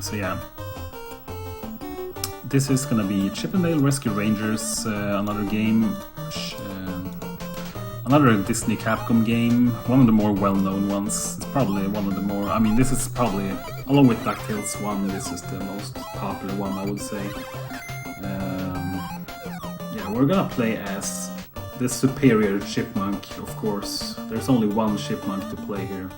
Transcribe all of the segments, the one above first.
So yeah. This is gonna be Chip and Dale Rescue Rangers, another game, another Disney Capcom game, one of the more well-known ones. It's probably one of the more, I mean, this is probably, along with DuckTales 1, this is the most popular one, I would say. Yeah, we're gonna play as the superior chipmunk, of course. There's only one chipmunk to play here.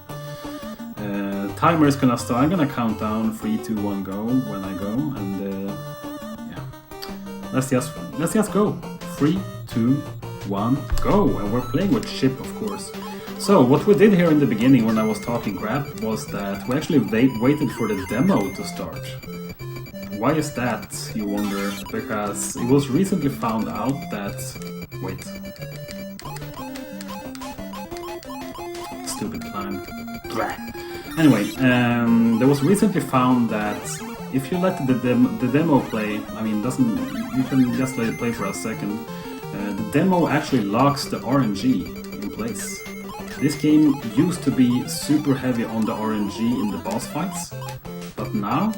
Timer is gonna start. I'm gonna count down 3, 2, 1, go when I go, and yeah, let's just go. 3, 2, 1, go, and we're playing with Chip, of course. So what we did here in the beginning when I was talking crap was that we actually waited for the demo to start. Why is that, you wonder? Because it was recently found out that... Wait. Stupid climb. Anyway, there was recently found that if you let the demo play, I mean, you can just let it play for a second, the demo actually locks the RNG in place. This game used to be super heavy on the RNG in the boss fights, but now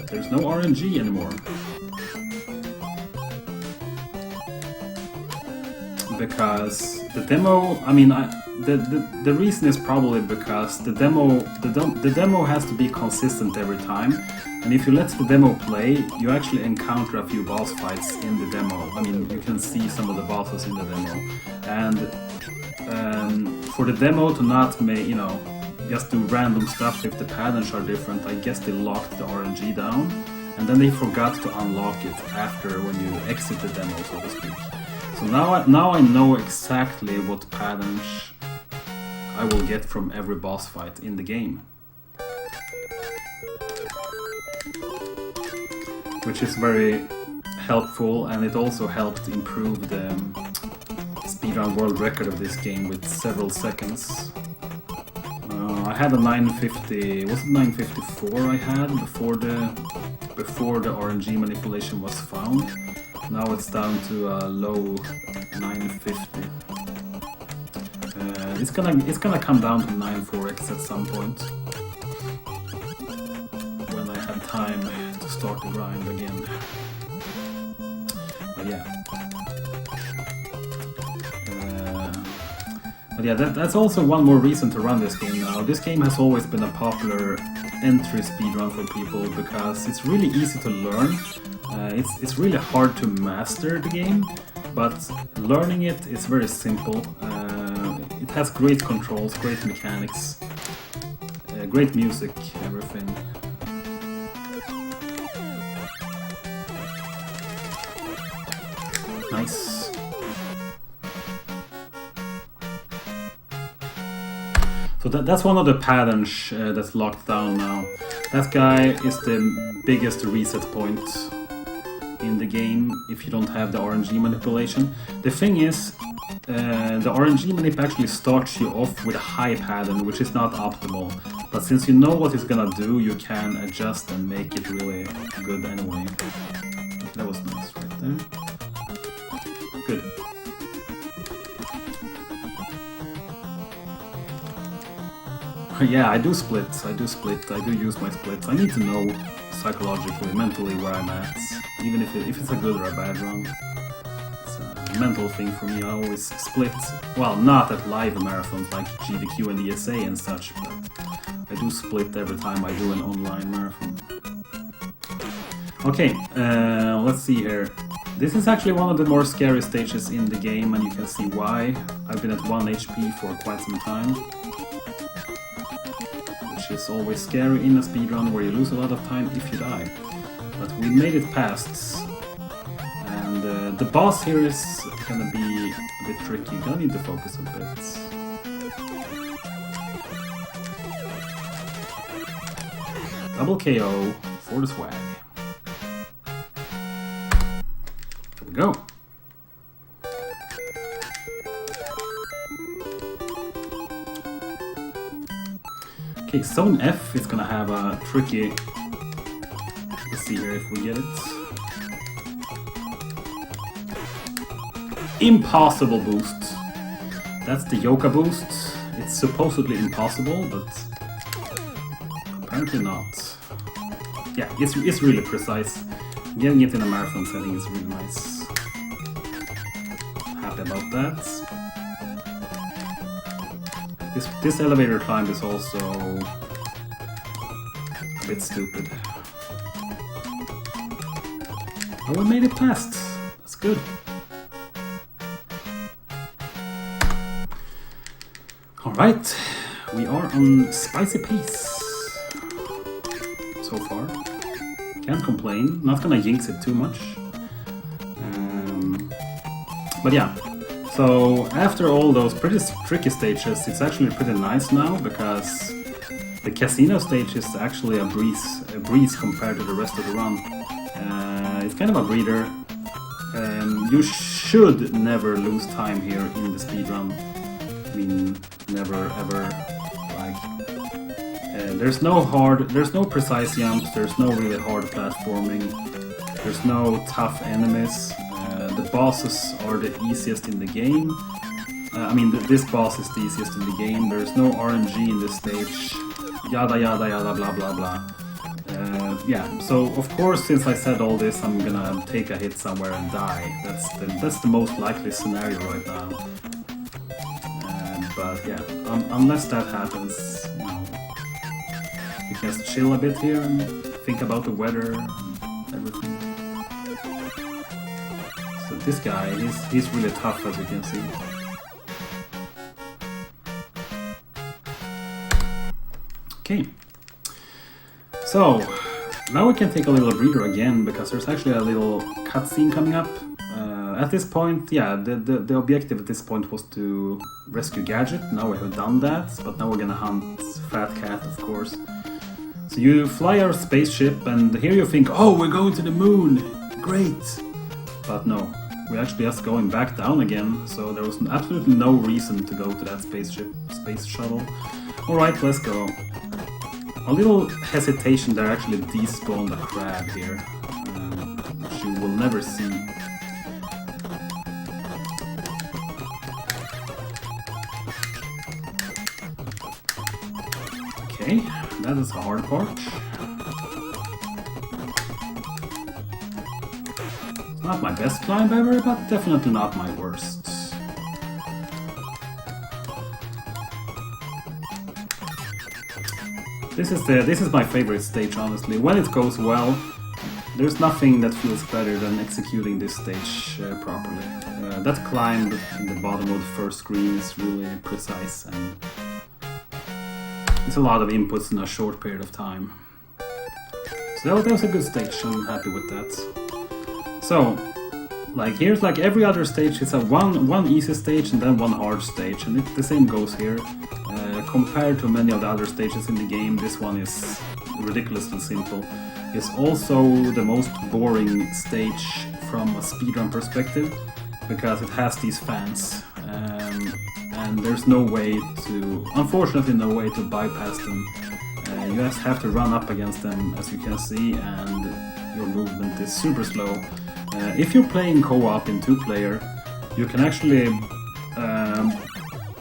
there's no RNG anymore. Because the demo, I mean, the reason is probably because the demo has to be consistent every time, and if you let the demo play, you actually encounter a few boss fights in the demo. I mean, you can see some of the bosses in the demo, and for the demo to not make, you know, just do random stuff if the patterns are different, I guess they locked the RNG down, and then they forgot to unlock it after when you exit the demo, so to speak. So now I know exactly what patterns I will get from every boss fight in the game. Which is very helpful, and it also helped improve the speedrun world record of this game with several seconds. I had a 950, was it 954 I had before the RNG manipulation was found. Now it's down to a low 950. It's gonna come down to 94x at some point when I have time to start the grind again. But yeah, that's also one more reason to run this game now. This game has always been a popular entry speedrun for people because it's really easy to learn. It's really hard to master the game, but learning it is very simple. It has great controls, great mechanics, great music, everything. Nice. So that's one of the patterns that's locked down now. That guy is the biggest reset point in the game if you don't have the RNG manipulation. The thing is, the RNG manip actually starts you off with a high pattern, which is not optimal. But since you know what it's gonna do, you can adjust and make it really good anyway. That was nice right there. Good. Yeah, I do split, I do use my splits. I need to know psychologically, mentally where I'm at, even if it's a good or a bad run. It's a mental thing for me. I always split, well, not at live marathons like GDQ and ESA and such, but I do split every time I do an online marathon. Okay, let's see here. This is actually one of the more scary stages in the game, and you can see why. I've been at 1 HP for quite some time. Is always scary in a speedrun where you lose a lot of time if you die. But we made it past. And the boss here is gonna be a bit tricky. You're gonna need to focus a bit. Double KO for the swag. Here we go. Okay, Zone F is gonna have a tricky... Let's see here if we get it. Impossible boost. That's the Yoka boost. It's supposedly impossible, but apparently not. yeah, it's really precise. Getting it in a marathon setting is really nice. Happy about that. This elevator climb is also a bit stupid. Oh, we made it past. That's good. Alright, we are on Spicy Peace so far. Can't complain, not gonna jinx it too much. But yeah, so after all those pretty tricky stages, it's actually pretty nice now because the casino stage is actually a breeze compared to the rest of the run. It's kind of a breather. You should never lose time here in the speedrun. I mean, never ever. Like, there's no precise jumps. There's no really hard platforming. There's no tough enemies. The bosses are the easiest in the game. I mean, this boss is the easiest in the game. There's no RNG in this stage. Yada yada yada blah blah blah. Yeah, so of course, since I said all this, I'm gonna take a hit somewhere and die. That's the most likely scenario right now. But yeah, unless that happens, you know, you can just chill a bit here and think about the weather and everything. So this guy, he's really tough, as you can see. Okay, so now we can take a little breather again because there's actually a little cutscene coming up. At this point, yeah, the objective at this point was to rescue Gadget. Now we have done that, but now we're gonna hunt Fat Cat, of course. So you fly our spaceship, and here you think, oh, we're going to the moon, great! But no, we're actually just going back down again, so there was absolutely no reason to go to that space shuttle. Alright, let's go. A little hesitation there actually despawned a crab here, which you will never see. Okay, that is a hard part. Not my best climb ever, but definitely not my worst. This is my favorite stage, honestly. When it goes well, there's nothing that feels better than executing this stage properly. That climb in the bottom of the first screen is really precise, and it's a lot of inputs in a short period of time. So that was a good stage, I'm happy with that. So, like here's like every other stage, it's a one easy stage and then one hard stage, and the same goes here. Compared to many of the other stages in the game, this one is ridiculously simple. It's also the most boring stage from a speedrun perspective, because it has these fans, and there's no way to, unfortunately no way to bypass them. You just have to run up against them, as you can see, and your movement is super slow. If you're playing co-op in 2-player, you can actually,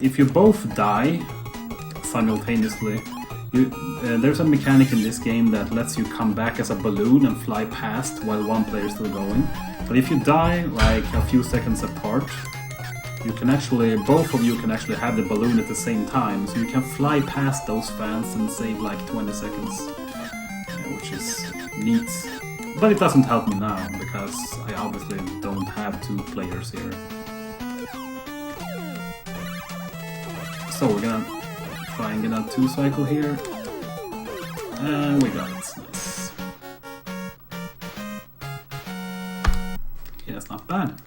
if you both die simultaneously, there's a mechanic in this game that lets you come back as a balloon and fly past while one player is still going. But if you die like a few seconds apart, you can actually, both of you can actually have the balloon at the same time, so you can fly past those fans and save like 20 seconds, which is neat. But it doesn't help me now, because I obviously don't have 2 players here. So we're gonna try and get a 2 cycle here. And we got it, nice. Okay, that's not bad.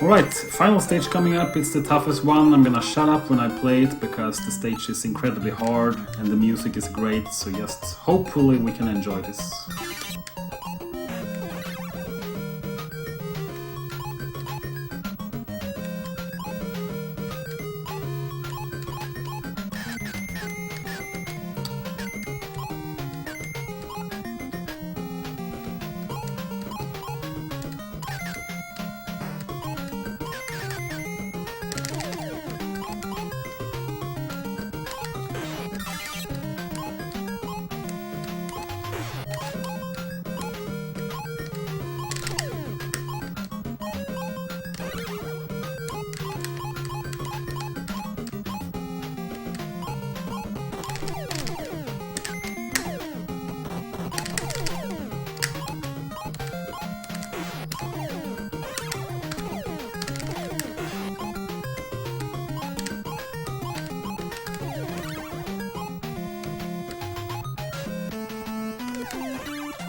Alright, final stage coming up, it's the toughest one. I'm gonna shut up when I play it, because the stage is incredibly hard and the music is great, so just hopefully we can enjoy this.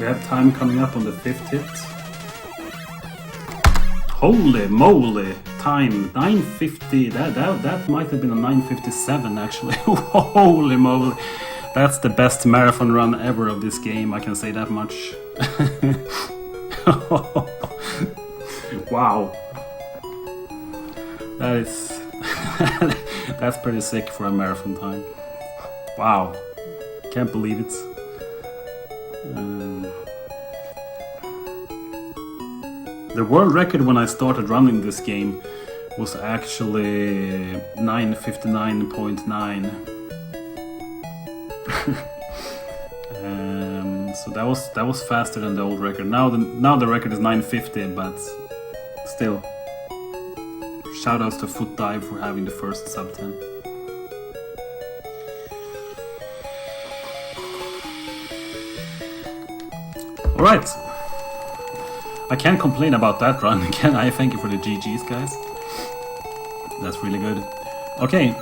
We have time coming up on the 5th hit. Holy moly! Time 9:50. That might have been a 9:57 actually. Holy moly! That's the best marathon run ever of this game. I can say that much. Wow. That is that's pretty sick for a marathon time. Wow. Can't believe it. The world record when I started running this game was actually 9:59.9. So that was faster than the old record. Now the record is 9:50, but still. Shoutouts to Foot Dive for having the first sub 10. Alright. I can't complain about that run. Again, I thank you for the GGs, guys. That's really good. Okay.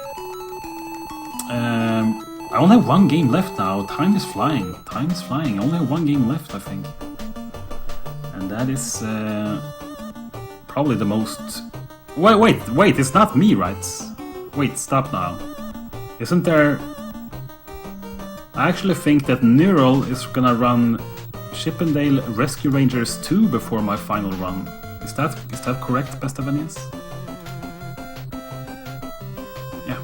I only have one game left now. Time is flying. Time is flying. I only have one game left, I think. And that is probably the most... Wait, it's not me, right? Wait, stop now. Isn't there... I actually think that Neural is gonna run Chippendale Rescue Rangers 2 before my final run. Is that correct, Best of NES? Yeah.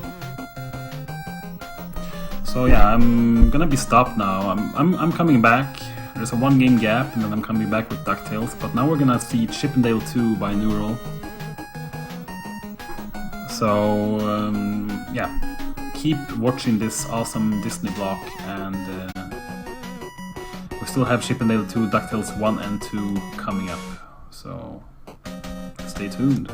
So yeah, I'm gonna be stopped now. I'm coming back. There's a 1 game gap, and then I'm coming back with DuckTales. But now we're gonna see Chippendale 2 by Neural. So yeah, keep watching this awesome Disney block, and we still have Chippendale 2, DuckTales 1 and 2 coming up. So stay tuned.